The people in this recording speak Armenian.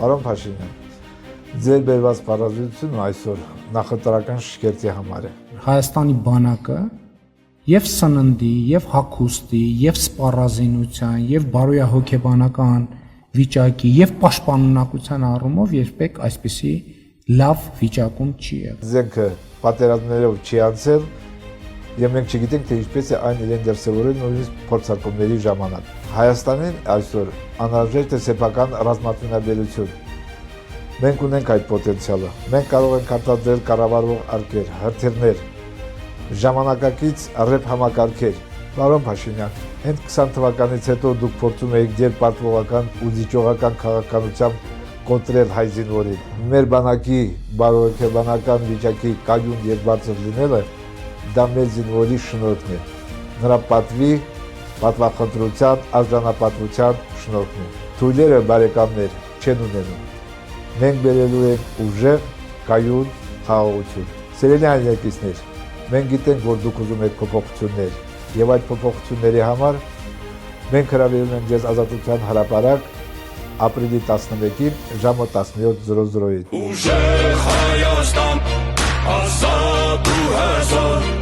Պարոն Փաշինյան, ձեր բերված պարազությունը այսօր նախընտրական շքերթի համար է։ Հայաստանի բանակը եւ սննդի, եւ հագուստի, եւ սպառազինության, եւ բարոյահոգեբանական վիճակի եւ պաշտպանունակության առումով երբեք այսպիսի լավ վիճակում չի եղել։ Զենքը պատերազմներով չի անցել եւ մենք չգիտենք թե ինչպես է այն իրեն դրսեւորել նույնիսկ փորձարկումների ժամանակ։ Հայաստանին այսօր անհրաժեշտ է սեփական ռազմատնտեսություն։ Մենք ունենք այդ պոտենցիալը։ Մենք կարող ենք արտադրել կառավարող արկեր, հրթիռներ, ժամանակակից ռեփ համակարգեր։ Պարոն Փաշինյան, հենց 20 թվականից հետո դուք փորձում եք դերպարտվողական ու զիջողական քաղաքականությամբ կոտրել հայ զինվորին։ Մեր բանակի բարոյական վիճակի կայուն եւ բարձր լինելը դա մեր զինվորի շնորհքն է։ Նրա պատվի, պատվախնդրության, արժանապատվության շնորհքն է։ Թույլերը բարեկամներ չեն ունենում։ Մենք բերելու ենք ուժեղ, կայուն խաղաղություն։ Սիրելի հայրենակիցներ, մենք գիտենք, որ դուք ուզում եք փոփոխություններ, եւ այդ փոփոխությունների համար մենք հրավիրում ենք ձեզ Ազատության հրապարակ ապրիլի 11-ին ժամը 17:00-ին։ Ուժեղ Հայաստան, ազատ ու հզոր